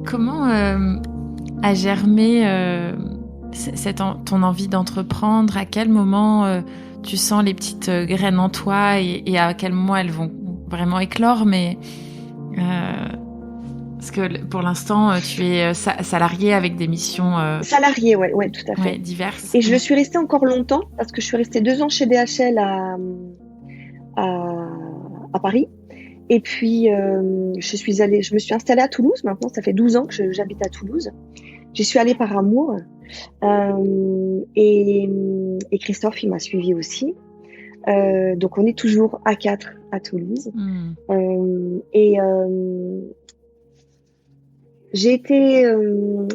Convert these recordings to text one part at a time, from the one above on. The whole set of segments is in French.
Comment, a germé, ton envie d'entreprendre? À quel moment, tu sens les petites, graines en toi et à quel moment elles vont vraiment éclore? Mais, parce que pour l'instant, tu es, salariée avec des missions, Salariée, ouais, ouais, tout à ouais, fait. diverses. Et je le Ouais. suis restée encore longtemps parce que je suis restée 2 ans chez DHL à, à Paris. Et puis, je me suis installée à Toulouse. Maintenant, ça fait 12 ans que j'habite à Toulouse. J'y suis allée par amour. Et Christophe, il m'a suivi aussi. Donc, on est toujours à 4 à Toulouse. Mmh. Et j'ai été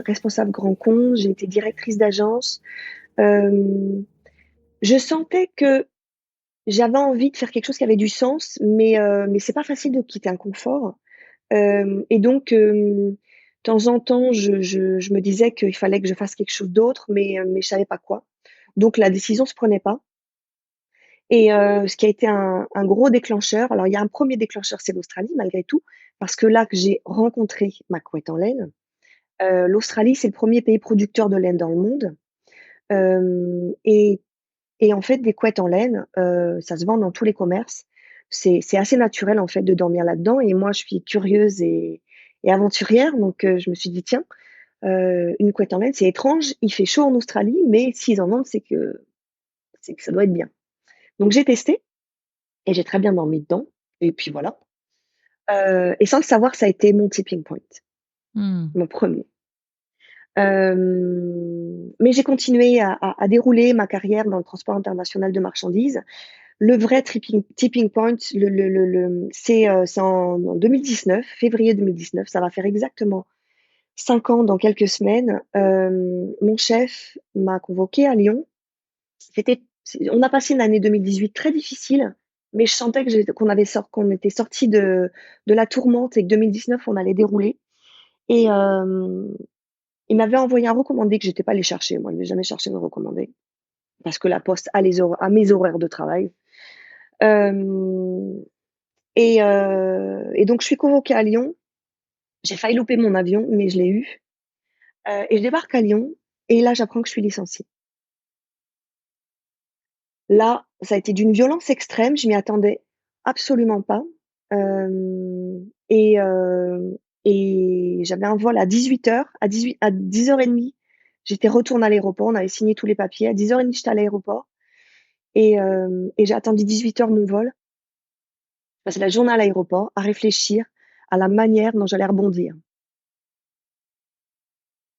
responsable grand compte, j'ai été directrice d'agence. Euh, je sentais que j'avais envie de faire quelque chose qui avait du sens, mais c'est pas facile de quitter un confort. Et donc, de temps en temps, je me disais qu'il fallait que je fasse quelque chose d'autre, mais je savais pas quoi. Donc la décision se prenait pas. Et ce qui a été un gros déclencheur, alors il y a un premier déclencheur, c'est l'Australie malgré tout, parce que là que j'ai rencontré ma couette en laine. L'Australie, c'est le premier pays producteur de laine dans le monde. Euh, et Et en fait, des couettes en laine, ça se vend dans tous les commerces. C'est assez naturel, en fait, de dormir là-dedans. Et moi, je suis curieuse et aventurière. Donc, je me suis dit, tiens, une couette en laine, c'est étrange. Il fait chaud en Australie, mais s'ils en vendent, c'est que ça doit être bien. Donc, j'ai testé et j'ai très bien dormi dedans. Et puis voilà. Et sans le savoir, ça a été mon tipping point, Mmh. mon premier. Mais j'ai continué à dérouler ma carrière dans le transport international de marchandises. Le vrai tipping point, c'est en 2019, février 2019. Ça va faire exactement 5 ans dans quelques semaines. Mon chef m'a convoqué à Lyon. On a passé une année 2018 très difficile, mais je sentais qu'on était sorti de la tourmente et que 2019, on allait dérouler. Et il m'avait envoyé un recommandé que j'étais pas allée chercher. Moi, je n'ai jamais cherché de recommandé parce que la poste a mes horaires de travail. Euh, et donc, je suis convoquée à Lyon. J'ai failli louper mon avion, mais je l'ai eu. Et je débarque à Lyon. Et là, j'apprends que je suis licenciée. Là, ça a été d'une violence extrême. Je m'y attendais absolument pas. Euh, et, euh, et j'avais un vol à 18h. À 10h30, j'étais retournée à l'aéroport. On avait signé tous les papiers. À 10h30, j'étais à l'aéroport. Et j'ai attendu 18h mon vol. J'ai passé la journée à l'aéroport à réfléchir à la manière dont j'allais rebondir.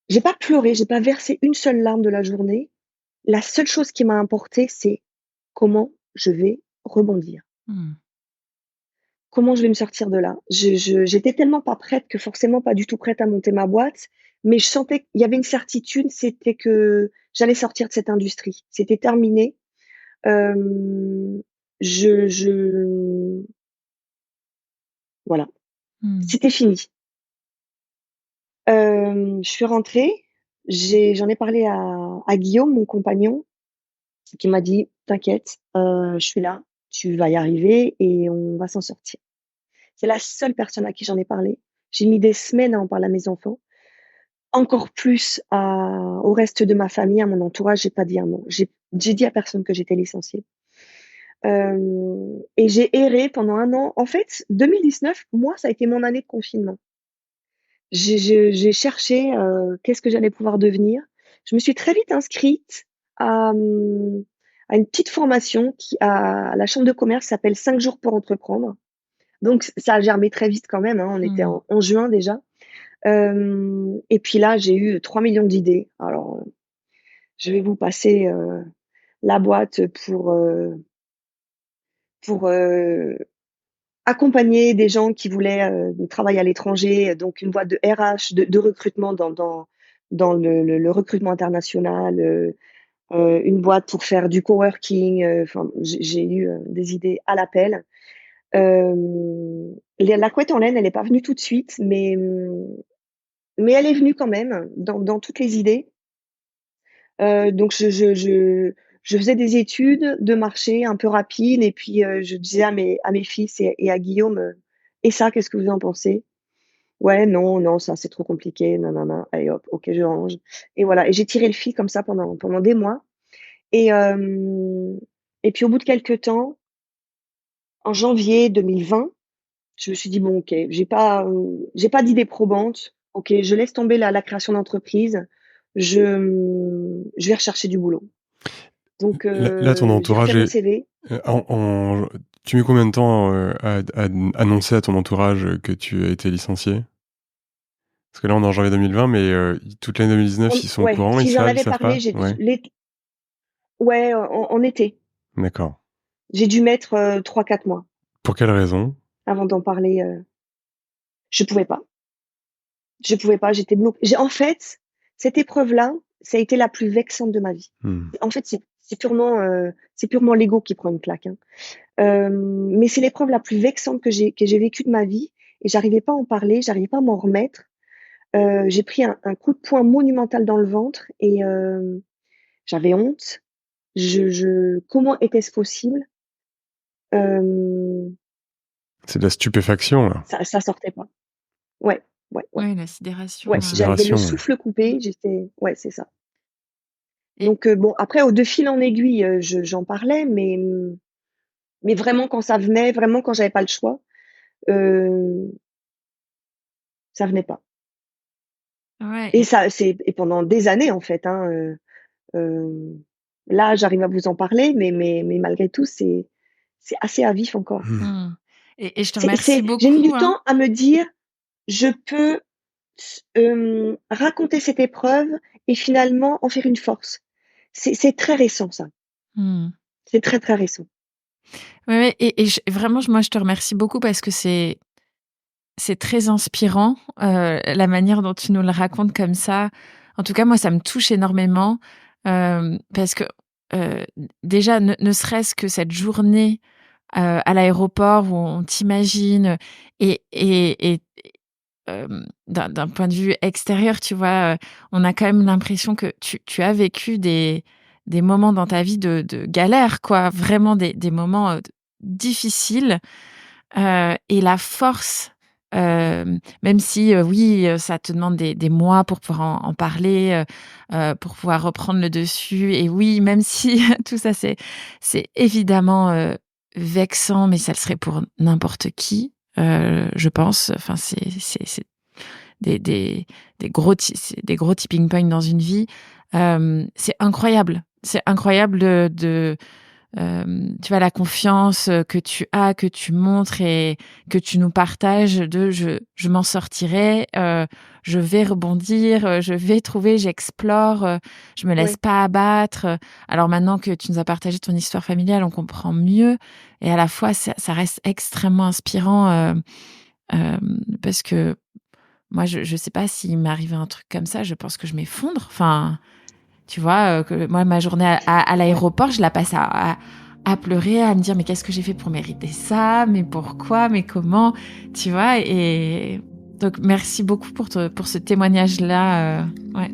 J'ai pas pleuré, j'ai pas versé une seule larme de la journée. La seule chose qui m'a importé, c'est comment je vais rebondir. Mmh. Comment je vais me sortir de là. J'étais tellement pas prête que forcément pas du tout prête à monter ma boîte, mais je sentais qu'il y avait une certitude, c'était que j'allais sortir de cette industrie. C'était terminé. Euh, je, voilà, Mmh. c'était fini. Je suis rentrée, j'en ai parlé à Guillaume, mon compagnon, qui m'a dit: «T'inquiète, je suis là, tu vas y arriver et on va s'en sortir». C'est la seule personne à qui j'en ai parlé. J'ai mis des semaines à en parler à mes enfants, encore plus au reste de ma famille, à mon entourage, j'ai pas dit un mot. J'ai dit à personne que j'étais licenciée. Et j'ai erré pendant 1 an. En fait, 2019, moi, ça a été mon année de confinement. J'ai cherché, qu'est-ce que j'allais pouvoir devenir. Je me suis très vite inscrite à, mmh, à une petite formation qui à la chambre de commerce s'appelle 5 jours pour entreprendre. Donc ça a germé très vite quand même, hein, on était Mmh. en juin déjà. Et puis là, j'ai eu 3 millions d'idées. Alors, je vais vous passer, la boîte pour accompagner des gens qui voulaient, travailler à l'étranger, donc une boîte de RH, de recrutement dans le recrutement international, une boîte pour faire du coworking, enfin, j'ai eu, des idées à l'appel. La couette en laine, elle est pas venue tout de suite, mais elle est venue quand même dans toutes les idées. Donc je faisais des études de marché un peu rapides et puis, je disais à mes fils et à Guillaume: «Et ça, qu'est-ce que vous en pensez?» Ouais, non, non, ça, c'est trop compliqué, nanana, allez hop, OK, je range et voilà et j'ai tiré le fil comme ça pendant des mois et et puis au bout de quelque temps, en janvier 2020, je me suis dit: «Bon OK, j'ai pas d'idée probante. OK, je laisse tomber la création d'entreprise. Je vais rechercher du boulot». Donc Là, ton j'ai refait entourage mon est CV. tu mets combien de temps, à annoncer à ton entourage, que tu as été licencié? Parce que là, on est en janvier 2020, mais toute l'année 2019, ils sont au Ouais, courant, ils si j'en savent, ils avais savent parlé, pas? j'ai Ouais, ouais, en été. d'accord. J'ai dû mettre, 3-4 mois Pour quelle raison? avant d'en parler, je pouvais pas. Je pouvais pas, j'étais bloquée. En fait, cette épreuve-là, ça a été la plus vexante de ma vie. Mmh. En fait, c'est purement l'ego qui prend une claque, hein. Mais c'est l'épreuve la plus vexante que j'ai vécue de ma vie et j'arrivais pas à en parler, j'arrivais pas à m'en remettre. J'ai pris un coup de poing monumental dans le ventre et j'avais honte. Comment était-ce possible? Hem, C'est de la stupéfaction, là. ça sortait pas. Ouais, ouais, ouais, Ouais, la sidération. La ouais, j'avais le sidération, ouais. souffle coupé, ouais, c'est ça. Et Donc bon, après de fil en aiguille, j'en parlais, mais vraiment quand ça venait, vraiment quand j'avais pas le choix, heu, ça venait pas. ouais, Et ça et pendant des années en fait, hein, là j'arrive à vous en parler, mais malgré tout c'est assez à vif encore. Mmh. mmh. Et je te remercie J'ai mis beaucoup, du hein. temps à me dire: «Je peux raconter cette épreuve et finalement en faire une force». C'est très récent ça, Mmh. c'est très, très récent. Ouais, ouais et vraiment, moi, je te remercie beaucoup parce que c'est très inspirant, la manière dont tu nous le racontes comme ça. En tout cas, moi, ça me touche énormément, parce que, heu, déjà, ne serait-ce que cette journée, à l'aéroport où on t'imagine et d'un point de vue extérieur, tu vois, on a quand même l'impression que tu as vécu des moments dans ta vie de galère, quoi. Vraiment des moments, difficiles. Et la force, même si, oui, ça te demande des mois pour pouvoir en parler, pour pouvoir reprendre le dessus et oui, même si tout ça, c'est évidemment, vexant, mais ça le serait pour n'importe qui, je pense. Enfin, c'est des des c'est des gros tipping points dans une vie. C'est incroyable. C'est incroyable de tu vois, la confiance, que tu as, que tu montres et que tu nous partages de: «Je m'en sortirai, je vais rebondir, je vais trouver, j'explore, je me laisse Ouais, pas abattre». Alors maintenant que tu nous as partagé ton histoire familiale, on comprend mieux et à la fois ça reste extrêmement inspirant, parce que moi je sais pas s'il m'arrivait un truc comme ça, je pense que je m'effondre. Enfin, tu vois, que moi, ma journée à ouais. l'aéroport, je la passe à pleurer, à me dire: «Mais qu'est-ce que j'ai fait pour mériter ça? Mais pourquoi? Mais comment?» Tu vois? Et donc merci beaucoup pour ce témoignage-là, ouais.